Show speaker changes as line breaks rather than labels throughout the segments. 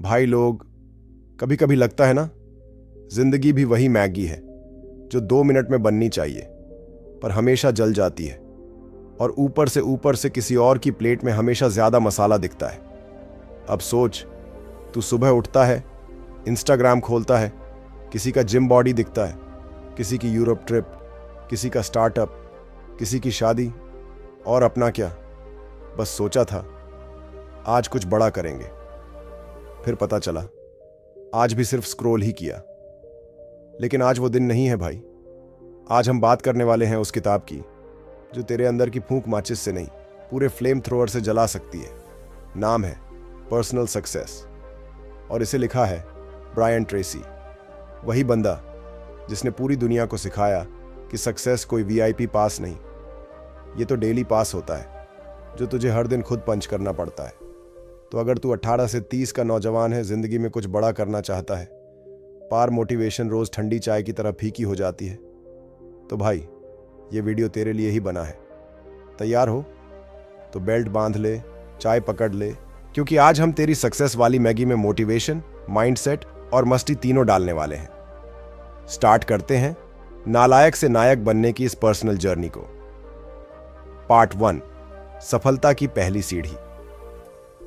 भाई लोग, कभी कभी लगता है ना, जिंदगी भी वही मैगी है जो 2 मिनट में बननी चाहिए पर हमेशा जल जाती है, और ऊपर से किसी और की प्लेट में हमेशा ज्यादा मसाला दिखता है। अब सोच, तू सुबह उठता है, इंस्टाग्राम खोलता है, किसी का जिम बॉडी दिखता है, किसी की यूरोप ट्रिप, किसी का स्टार्टअप, किसी की शादी, और अपना क्या, बस सोचा था आज कुछ बड़ा करेंगे। फिर पता चला आज भी सिर्फ स्क्रॉल ही किया। लेकिन आज वो दिन नहीं है भाई। आज हम बात करने वाले हैं उस किताब की जो तेरे अंदर की फूंक माचिस से नहीं, पूरे फ्लेम थ्रोअर से जला सकती है। नाम है पर्सनल सक्सेस, और इसे लिखा है ब्रायन ट्रेसी। वही बंदा जिसने पूरी दुनिया को सिखाया कि सक्सेस कोई वीआईपी पास नहीं, ये तो डेली पास होता है जो तुझे हर दिन खुद पंच करना पड़ता है। तो अगर तू 18 से 30 का नौजवान है, जिंदगी में कुछ बड़ा करना चाहता है, पार मोटिवेशन रोज ठंडी चाय की तरह फीकी हो जाती है, तो भाई ये वीडियो तेरे लिए ही बना है। तैयार हो तो बेल्ट बांध ले, चाय पकड़ ले, क्योंकि आज हम तेरी सक्सेस वाली मैगी में मोटिवेशन, माइंडसेट और मस्ती तीनों डालने वाले हैं। स्टार्ट करते हैं नालायक से नायक बनने की इस पर्सनल जर्नी को। पार्ट 1, सफलता की पहली सीढ़ी।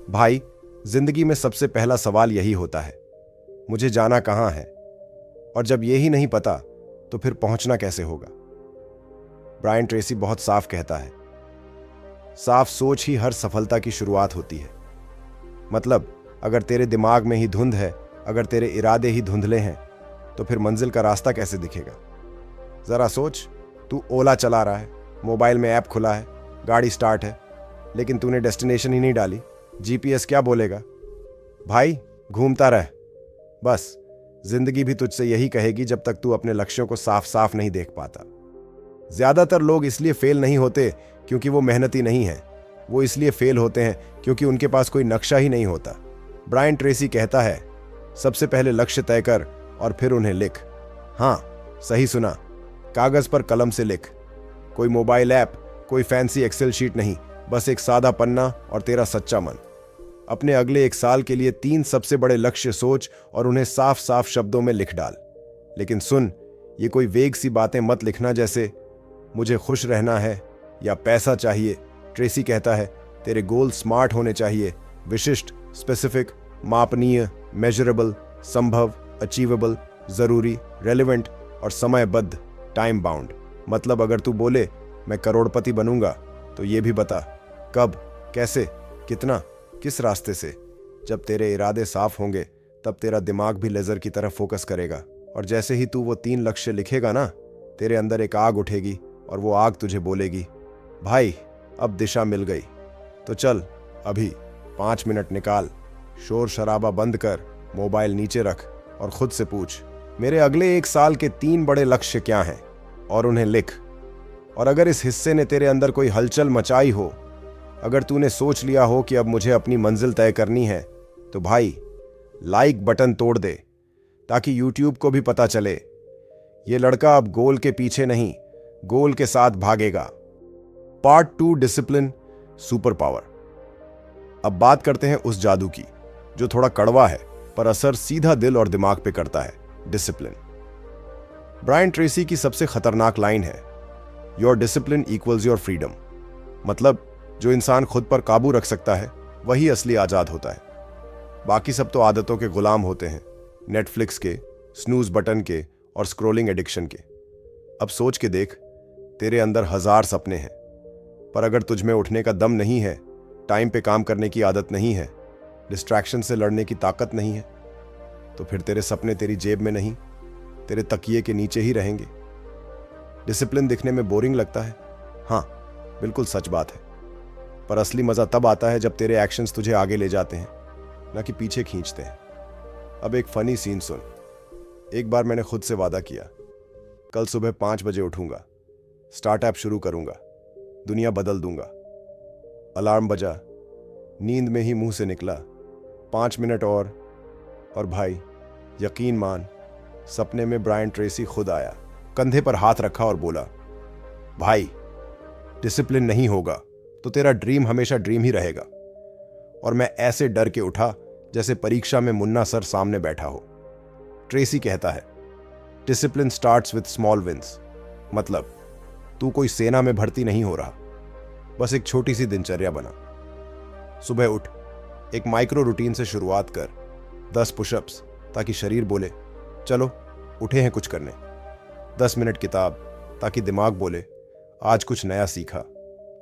भाई, जिंदगी में सबसे पहला सवाल यही होता है, मुझे जाना कहां है? और जब यही नहीं पता तो फिर पहुंचना कैसे होगा? ब्रायन ट्रेसी बहुत साफ कहता है, साफ सोच ही हर सफलता की शुरुआत होती है। मतलब अगर तेरे दिमाग में ही धुंध है, अगर तेरे इरादे ही धुंधले हैं, तो फिर मंजिल का रास्ता कैसे दिखेगा? जरा सोच, तू ओला चला रहा है, मोबाइल में ऐप खुला है, गाड़ी स्टार्ट है, लेकिन तूने डेस्टिनेशन ही नहीं डाली। जीपीएस क्या बोलेगा? भाई घूमता रह। बस जिंदगी भी तुझसे यही कहेगी जब तक तू अपने लक्ष्यों को साफ साफ नहीं देख पाता। ज्यादातर लोग इसलिए फेल नहीं होते क्योंकि वो मेहनती नहीं है, वो इसलिए फेल होते हैं क्योंकि उनके पास कोई नक्शा ही नहीं होता। ब्रायन ट्रेसी कहता है, सबसे पहले लक्ष्य तय कर और फिर उन्हें लिख। हाँ, सही सुना, कागज पर कलम से लिख। कोई मोबाइल ऐप, कोई फैंसी एक्सेल शीट नहीं, बस एक सादा पन्ना और तेरा सच्चा मन। अपने अगले 1 साल के लिए 3 सबसे बड़े लक्ष्य सोच और उन्हें साफ साफ शब्दों में लिख डाल। लेकिन सुन, ये कोई वेग सी बातें मत लिखना जैसे मुझे खुश रहना है या पैसा चाहिए। ट्रेसी कहता है, तेरे गोल स्मार्ट होने चाहिए, विशिष्ट, स्पेसिफिक, मापनीय, मेजरेबल, संभव, अचीवेबल, जरूरी, रेलेवेंट और समयबद्ध, टाइम बाउंड। मतलब अगर तू बोले मैं करोड़पति बनूंगा, तो ये भी बता कब, कैसे, कितना, किस रास्ते से। जब तेरे इरादे साफ होंगे तब तेरा दिमाग भी लेजर की तरफ फोकस करेगा, और जैसे ही तू वो 3 लक्ष्य लिखेगा ना, तेरे अंदर एक आग उठेगी और वो आग तुझे बोलेगी, भाई अब दिशा मिल गई। तो चल अभी 5 मिनट निकाल, शोर शराबा बंद कर, मोबाइल नीचे रख और खुद से पूछ, मेरे अगले 1 साल के 3 बड़े लक्ष्य क्या हैं, और उन्हें लिख। और अगर इस हिस्से ने तेरे अंदर कोई हलचल मचाई हो, अगर तूने सोच लिया हो कि अब मुझे अपनी मंजिल तय करनी है, तो भाई लाइक बटन तोड़ दे, ताकि यूट्यूब को भी पता चले ये लड़का अब गोल के पीछे नहीं, गोल के साथ भागेगा। Part 2, discipline, super power. अब बात करते हैं उस जादू की जो थोड़ा कड़वा है पर असर सीधा दिल और दिमाग पे करता है, डिसिप्लिन। ब्रायन ट्रेसी की सबसे खतरनाक लाइन है, your discipline equals your freedom. मतलब जो इंसान खुद पर काबू रख सकता है वही असली आजाद होता है। बाकी सब तो आदतों के गुलाम होते हैं, नेटफ्लिक्स के, स्नूज बटन के और स्क्रोलिंग एडिक्शन के। अब सोच के देख, तेरे अंदर 1000 सपने हैं, पर अगर तुझ में उठने का दम नहीं है, टाइम पे काम करने की आदत नहीं है, डिस्ट्रैक्शन से लड़ने की ताकत नहीं है, तो फिर तेरे सपने तेरी जेब में नहीं, तेरे तकिए के नीचे ही रहेंगे। डिसिप्लिन दिखने में बोरिंग लगता है, हाँ बिल्कुल सच बात है, पर असली मजा तब आता है जब तेरे एक्शंस तुझे आगे ले जाते हैं, ना कि पीछे खींचते हैं। अब एक फनी सीन सुन। एक बार मैंने खुद से वादा किया, कल सुबह 5 बजे उठूंगा, स्टार्टअप शुरू करूंगा, दुनिया बदल दूंगा। अलार्म बजा, नींद में ही मुंह से निकला 5 मिनट और भाई यकीन मान, सपने में ब्रायन ट्रेसी खुद आया, कंधे पर हाथ रखा और बोला, भाई डिसिप्लिन नहीं होगा तो तेरा ड्रीम हमेशा ड्रीम ही रहेगा। और मैं ऐसे डर के उठा जैसे परीक्षा में मुन्ना सर सामने बैठा हो। ट्रेसी कहता है, discipline starts with small wins. मतलब तू कोई सेना में भर्ती नहीं हो रहा, बस एक छोटी सी दिनचर्या बना। सुबह उठ, एक माइक्रो रूटीन से शुरुआत कर। 10 पुशअप्स, ताकि शरीर बोले चलो उठे हैं कुछ करने। 10 मिनट किताब, ताकि दिमाग बोले आज कुछ नया सीखा।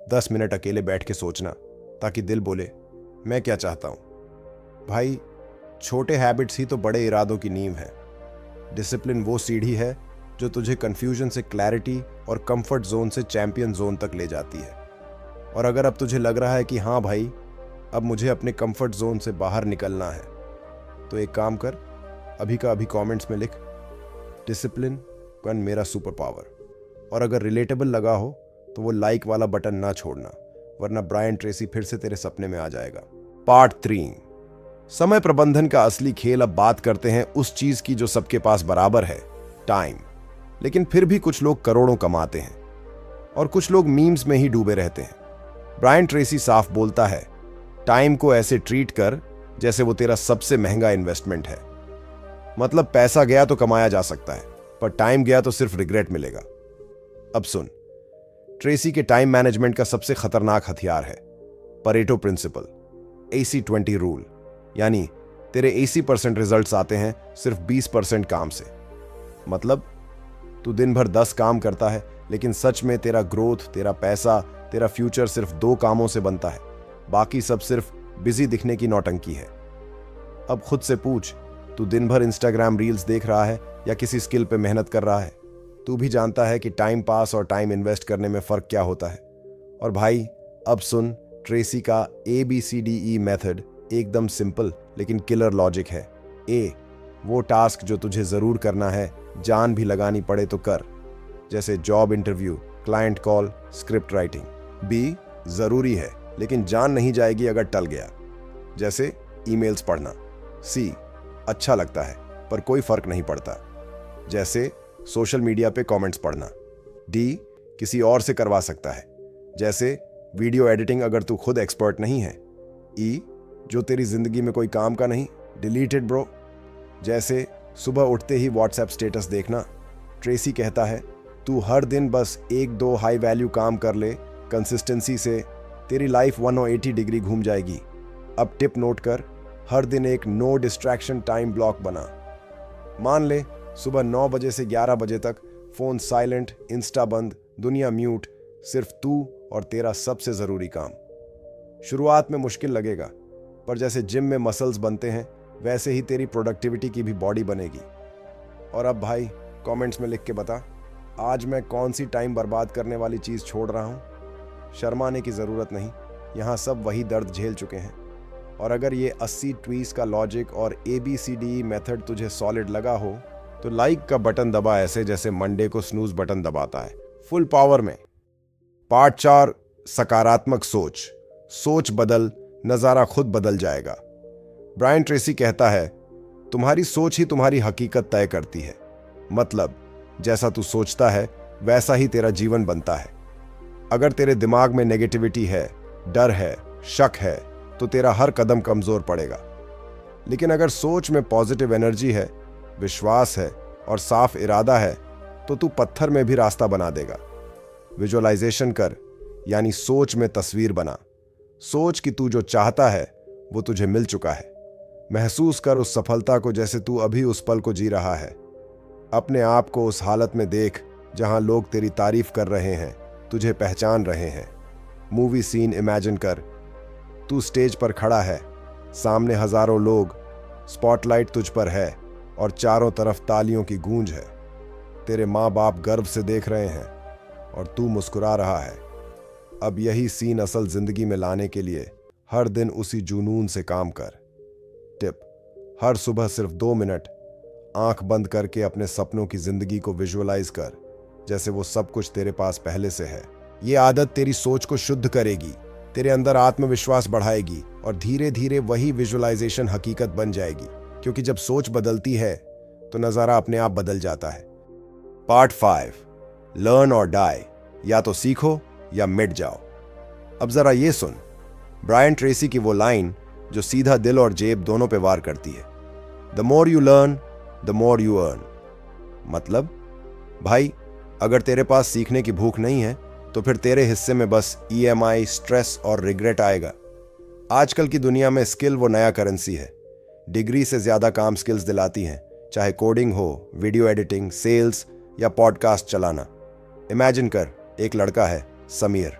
10 मिनट अकेले बैठ के सोचना, ताकि दिल बोले मैं क्या चाहता हूं। भाई, छोटे हैबिट्स ही तो बड़े इरादों की नींव है। डिसिप्लिन वो सीढ़ी है जो तुझे कंफ्यूजन से क्लैरिटी और कंफर्ट जोन से चैंपियन जोन तक ले जाती है। और अगर अब तुझे लग रहा है कि हाँ भाई, अब मुझे अपने कंफर्ट जोन से बाहर निकलना है, तो एक काम कर, अभी का अभी कमेंट्स में लिख डिसिप्लिन बन मेरा सुपर पावर। और अगर रिलेटेबल लगा हो तो वो लाइक वाला बटन ना छोड़ना, वरना ब्रायन ट्रेसी फिर से तेरे सपने में आ जाएगा। पार्ट 3, समय प्रबंधन का असली खेल। अब बात करते हैं उस चीज की जो सबके पास बराबर है, टाइम। लेकिन फिर भी कुछ लोग करोड़ों कमाते हैं और कुछ लोग मीम्स में ही डूबे रहते हैं। ब्रायन ट्रेसी साफ बोलता है, टाइम को ऐसे ट्रीट कर जैसे वो तेरा सबसे महंगा इन्वेस्टमेंट है। मतलब पैसा गया तो कमाया जा सकता है, पर टाइम गया तो सिर्फ रिग्रेट मिलेगा। अब सुन, ट्रेसी के टाइम मैनेजमेंट का सबसे खतरनाक हथियार है परेटो प्रिंसिपल, 80-20 रूल। यानी तेरे 80% रिजल्ट्स आते हैं सिर्फ 20% काम से। मतलब तू दिन भर 10 काम करता है, लेकिन सच में तेरा ग्रोथ, तेरा पैसा, तेरा फ्यूचर सिर्फ 2 कामों से बनता है। बाकी सब सिर्फ बिजी दिखने की नौटंकी है। अब खुद से पूछ, तू दिन भर इंस्टाग्राम रील्स देख रहा है या किसी स्किल पे मेहनत कर रहा है? तू भी जानता है कि टाइम पास और टाइम इन्वेस्ट करने में फर्क क्या होता है। और भाई, अब सुन, ट्रेसी का ABCDE मेथड एकदम सिंपल लेकिन किलर लॉजिक है। ए, वो टास्क जो तुझे जरूर करना है, जान भी लगानी पड़े तो कर, जैसे job interview, client call, script writing. बी, जरूरी है लेकिन जान नहीं जाएगी अगर टल गया, जैसे ईमेल्स पढ़ना। सी, अच्छा लगता है पर कोई फर्क नहीं पड़ता, जैसे सोशल मीडिया पे कमेंट्स पढ़ना। डी, किसी और से करवा सकता है, जैसे वीडियो एडिटिंग अगर तू खुद एक्सपर्ट नहीं है। ई, जो तेरी जिंदगी में कोई काम का नहीं, डिलीटेड ब्रो, जैसे सुबह उठते ही व्हाट्सएप स्टेटस देखना। ट्रेसी कहता है, तू हर दिन बस 1-2 हाई वैल्यू काम कर ले कंसिस्टेंसी से, तेरी लाइफ 180 डिग्री घूम जाएगी। अब टिप नोट कर, हर दिन एक नो डिस्ट्रैक्शन टाइम ब्लॉक बना। मान ले सुबह 9 बजे से 11 बजे तक फोन साइलेंट, इंस्टा बंद, दुनिया म्यूट, सिर्फ तू और तेरा सबसे जरूरी काम। शुरुआत में मुश्किल लगेगा, पर जैसे जिम में मसल्स बनते हैं वैसे ही तेरी प्रोडक्टिविटी की भी बॉडी बनेगी। और अब भाई, कमेंट्स में लिख के बता, आज मैं कौन सी टाइम बर्बाद करने वाली चीज छोड़ रहा हूं। शर्माने की जरूरत नहीं, यहां सब वही दर्द झेल चुके हैं। और अगर ये 80 ट्वीस का लॉजिक और ABCDE मेथड तुझे सॉलिड लगा हो तो लाइक का बटन दबा, ऐसे जैसे मंडे को स्नूज बटन दबाता है, फुल पावर में। पार्ट 4, सकारात्मक सोच। सोच बदल, नजारा खुद बदल जाएगा। ब्रायन ट्रेसी कहता है, तुम्हारी सोच ही तुम्हारी हकीकत तय करती है। मतलब जैसा तू सोचता है वैसा ही तेरा जीवन बनता है। अगर तेरे दिमाग में नेगेटिविटी है, डर है, शक है, तो तेरा हर कदम कमजोर पड़ेगा। लेकिन अगर सोच में पॉजिटिव एनर्जी है, विश्वास है और साफ इरादा है, तो तू पत्थर में भी रास्ता बना देगा। विजुअलाइजेशन कर, यानी सोच में तस्वीर बना। सोच कि तू जो चाहता है वो तुझे मिल चुका है। महसूस कर उस सफलता को जैसे तू अभी उस पल को जी रहा है। अपने आप को उस हालत में देख जहां लोग तेरी तारीफ कर रहे हैं, तुझे पहचान रहे हैं। मूवी सीन इमेजिन कर, तू स्टेज पर खड़ा है, सामने हजारों लोग, स्पॉटलाइट तुझ पर है और चारों तरफ तालियों की गूंज है। तेरे माँ बाप गर्व से देख रहे हैं और तू मुस्कुरा रहा है। अब यही सीन असल जिंदगी में लाने के लिए हर दिन उसी जुनून से काम कर। टिप, हर सुबह सिर्फ 2 मिनट आंख बंद करके अपने सपनों की जिंदगी को विजुअलाइज कर, जैसे वो सब कुछ तेरे पास पहले से है। ये आदत तेरी सोच को शुद्ध करेगी, तेरे अंदर आत्मविश्वास बढ़ाएगी और धीरे धीरे वही विजुअलाइजेशन हकीकत बन जाएगी। क्योंकि जब सोच बदलती है तो नजारा अपने आप बदल जाता है। पार्ट 5, लर्न और डाई। या तो सीखो या मिट जाओ। अब जरा ये सुन, ब्रायन ट्रेसी की वो लाइन जो सीधा दिल और जेब दोनों पे वार करती है। The more you learn the more you earn. मतलब भाई, अगर तेरे पास सीखने की भूख नहीं है तो फिर तेरे हिस्से में बस EMI, स्ट्रेस और रिग्रेट आएगा। आजकल की दुनिया में स्किल वो नया करेंसी है। डिग्री से ज्यादा काम स्किल्स दिलाती हैं, चाहे कोडिंग हो, वीडियो एडिटिंग, सेल्स या पॉडकास्ट चलाना। इमेजिन कर, एक लड़का है समीर।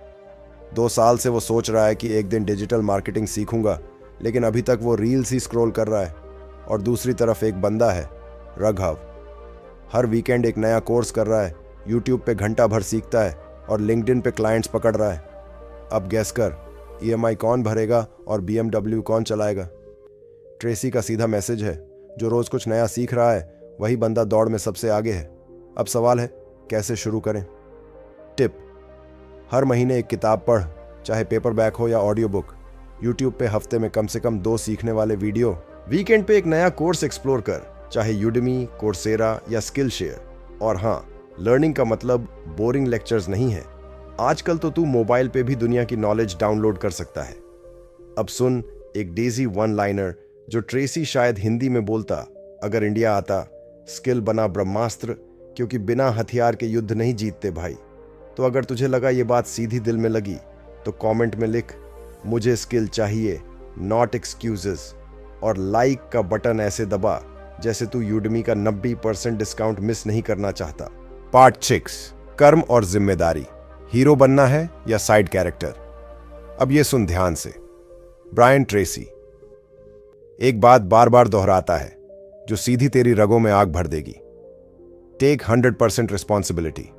2 साल से वो सोच रहा है कि एक दिन डिजिटल मार्केटिंग सीखूंगा, लेकिन अभी तक वो रील्स ही स्क्रॉल कर रहा है। और दूसरी तरफ एक बंदा है राघव, हर वीकेंड एक नया कोर्स कर रहा है, यूट्यूब पे घंटा भर सीखता है और लिंक्डइन पे क्लाइंट्स पकड़ रहा है। अब गैस कर, EMI कौन भरेगा और BMW कौन चलाएगा? ट्रेसी का सीधा मैसेज है, जो रोज कुछ नया सीख रहा है वही बंदा दौड़ में सबसे आगे है। अब सवाल है, कैसे शुरू करें? टिप: हर महीने एक किताब पढ़, चाहे पेपरबैक हो या ऑडियो बुक। यूट्यूब पे हफ्ते में कम से कम 2 सीखने वाले वीडियो। वीकेंड पे एक नया कोर्स एक्सप्लोर कर, चाहे यूडेमी, कोर्सेरा या स्किल शेयर। और हाँ, लर्निंग का मतलब बोरिंग लेक्चर्स नहीं है। आजकल तो तू मोबाइल पे भी दुनिया की नॉलेज डाउनलोड कर सकता है। अब सुन एक डेजी वन लाइनर जो ट्रेसी शायद हिंदी में बोलता अगर इंडिया आता। स्किल बना ब्रह्मास्त्र, क्योंकि बिना हथियार के युद्ध नहीं जीतते भाई। तो अगर तुझे लगा ये बात सीधी दिल में लगी तो कमेंट में लिख, मुझे स्किल चाहिए, नॉट एक्सक्यूजेस। और लाइक का बटन ऐसे दबा जैसे तू यूडेमी का 90% डिस्काउंट मिस नहीं करना चाहता। पार्ट 6, कर्म और जिम्मेदारी। हीरो बनना है या साइड कैरेक्टर? अब ये सुन ध्यान से। ब्रायन ट्रेसी एक बात बार बार दोहराता है जो सीधी तेरी रगों में आग भर देगी। Take 100% responsibility.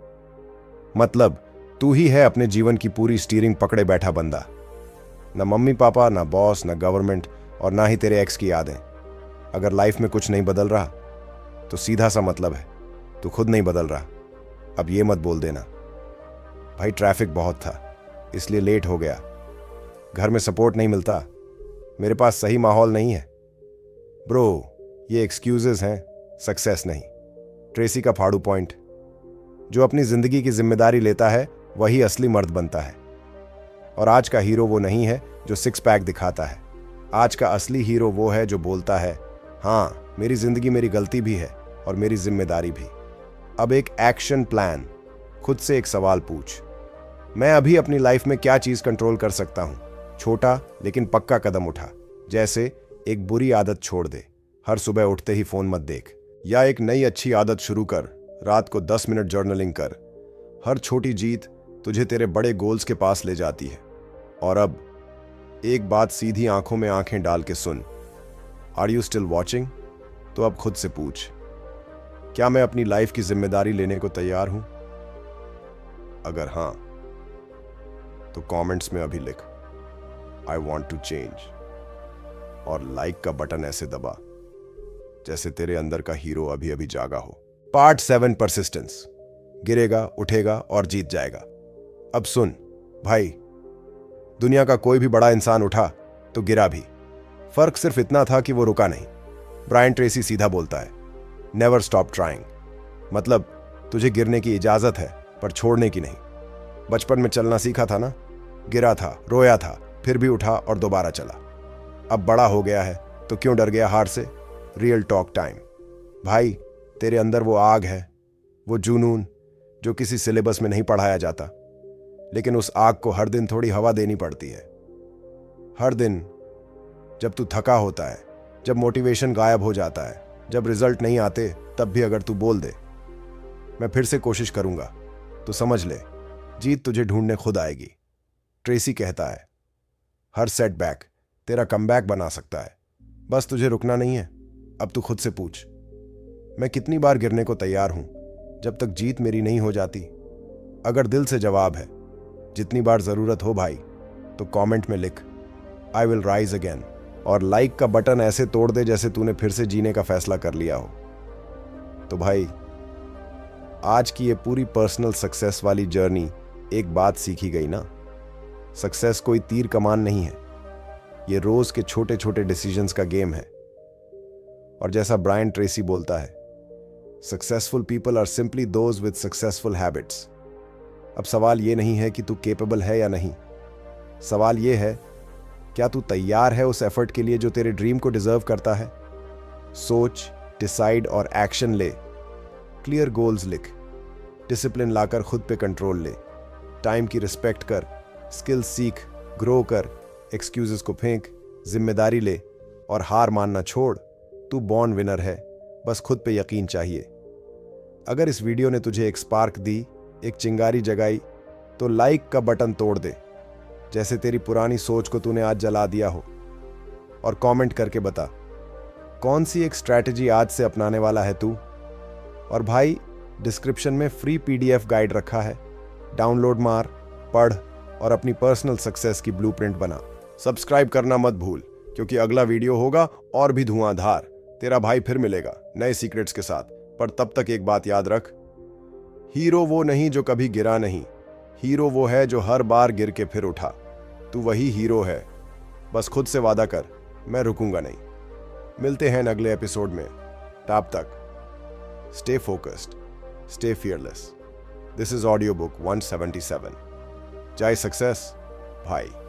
मतलब तू ही है अपने जीवन की पूरी स्टीयरिंग पकड़े बैठा बंदा। ना मम्मी पापा, ना बॉस, ना गवर्नमेंट और ना ही तेरे एक्स की यादें। अगर लाइफ में कुछ नहीं बदल रहा तो सीधा सा मतलब है तू खुद नहीं बदल रहा। अब ये मत बोल देना, भाई ट्रैफिक बहुत था इसलिए लेट हो गया, घर में सपोर्ट नहीं मिलता, मेरे पास सही माहौल नहीं है। ब्रो, ये एक्सक्यूजेस हैं, सक्सेस नहीं। ट्रेसी का फाड़ू पॉइंट: जो अपनी जिंदगी की जिम्मेदारी लेता है वही असली मर्द बनता है। और आज का हीरो वो नहीं है जो 6 पैक दिखाता है। आज का असली हीरो वो है जो बोलता है, हाँ मेरी जिंदगी मेरी गलती भी है और मेरी जिम्मेदारी भी। अब एक एक्शन प्लान। खुद से एक सवाल पूछ, मैं अभी अपनी लाइफ में क्या चीज कंट्रोल कर सकता हूं? छोटा लेकिन पक्का कदम उठा। जैसे एक बुरी आदत छोड़ दे, हर सुबह उठते ही फोन मत देख। या एक नई अच्छी आदत शुरू कर, रात को 10 मिनट जर्नलिंग कर। हर छोटी जीत तुझे तेरे बड़े गोल्स के पास ले जाती है। और अब एक बात सीधी आंखों में आंखें डाल के सुन, आर यू स्टिल वॉचिंग? तो अब खुद से पूछ, क्या मैं अपनी लाइफ की जिम्मेदारी लेने को तैयार हूं? अगर हां तो कमेंट्स में अभी लिख, आई वॉन्ट टू चेंज। और लाइक का बटन ऐसे दबा जैसे तेरे अंदर का हीरो अभी अभी जागा हो। Part 7, persistence. गिरेगा, उठेगा और जीत जाएगा। अब सुन भाई, दुनिया का कोई भी बड़ा इंसान उठा तो गिरा भी, फर्क सिर्फ इतना था कि वो रुका नहीं। ब्रायन ट्रेसी सीधा बोलता है, नेवर स्टॉप ट्राइंग। मतलब तुझे गिरने की इजाजत है पर छोड़ने की नहीं। बचपन में चलना सीखा था ना, गिरा था, रोया था, फिर भी उठा और दोबारा चला। अब बड़ा हो गया है तो क्यों डर गया हार से? Real talk time. भाई, तेरे अंदर वो आग है, वो जुनून जो किसी सिलेबस में नहीं पढ़ाया जाता, लेकिन उस आग को हर दिन थोड़ी हवा देनी पड़ती है। हर दिन जब तू थका होता है, जब मोटिवेशन गायब हो जाता है, जब रिजल्ट नहीं आते, तब भी अगर तू बोल दे, मैं फिर से कोशिश करूंगा, तो समझ ले जीत तुझे ढूंढने खुद आएगी। ट्रेसी कहता है, हर सेटबैक तेरा कमबैक बना सकता है, बस तुझे रुकना नहीं है। अब तू खुद से पूछ, मैं कितनी बार गिरने को तैयार हूं जब तक जीत मेरी नहीं हो जाती? अगर दिल से जवाब है जितनी बार जरूरत हो भाई, तो कमेंट में लिख, आई विल राइज अगेन। और लाइक का बटन ऐसे तोड़ दे जैसे तूने फिर से जीने का फैसला कर लिया हो। तो भाई, आज की ये पूरी पर्सनल सक्सेस वाली जर्नी एक बात सीखी गई ना, सक्सेस कोई तीर कमान नहीं है, ये रोज के छोटे छोटे डिसीजंस का गेम है। और जैसा ब्रायन ट्रेसी बोलता है, successful people are simply those with successful habits. अब सवाल ये नहीं है कि तू केपेबल है या नहीं, सवाल ये है क्या तू तैयार है उस एफर्ट के लिए जो तेरे ड्रीम को डिजर्व करता है? सोच, डिसाइड और एक्शन ले। क्लियर गोल्स लिख, डिसिप्लिन लाकर खुद पे कंट्रोल ले, टाइम की रिस्पेक्ट कर, स्किल्स सीख, ग्रो कर, एक्सक्यूजेस को फेंक, जिम्मेदारी ले और हार मानना छोड़। तू बॉर्न विनर है, बस खुद पे यकीन चाहिए। अगर इस वीडियो ने तुझे एक स्पार्क दी, एक चिंगारी जगाई, तो लाइक का बटन तोड़ दे, जैसे तेरी पुरानी सोच को तूने आज जला दिया हो। और कमेंट करके बता कौन सी एक स्ट्रैटेजी आज से अपनाने वाला है तू। और भाई, डिस्क्रिप्शन में फ्री PDF गाइड रखा है, डाउनलोड मार, पढ़ और अपनी पर्सनल सक्सेस की ब्लूप्रिंट बना। सब्सक्राइब करना मत भूल, क्योंकि अगला वीडियो होगा और भी धुआंधार। तेरा भाई फिर मिलेगा नए सीक्रेट्स के साथ। पर तब तक एक बात याद रख, हीरो वो नहीं जो कभी गिरा नहीं, हीरो वो है जो हर बार गिर के फिर उठा। तू वही हीरो है, बस खुद से वादा कर, मैं रुकूंगा नहीं। मिलते हैं अगले एपिसोड में। तब तक stay focused, stay fearless. This is audio book 177। जय सक्सेस भाई।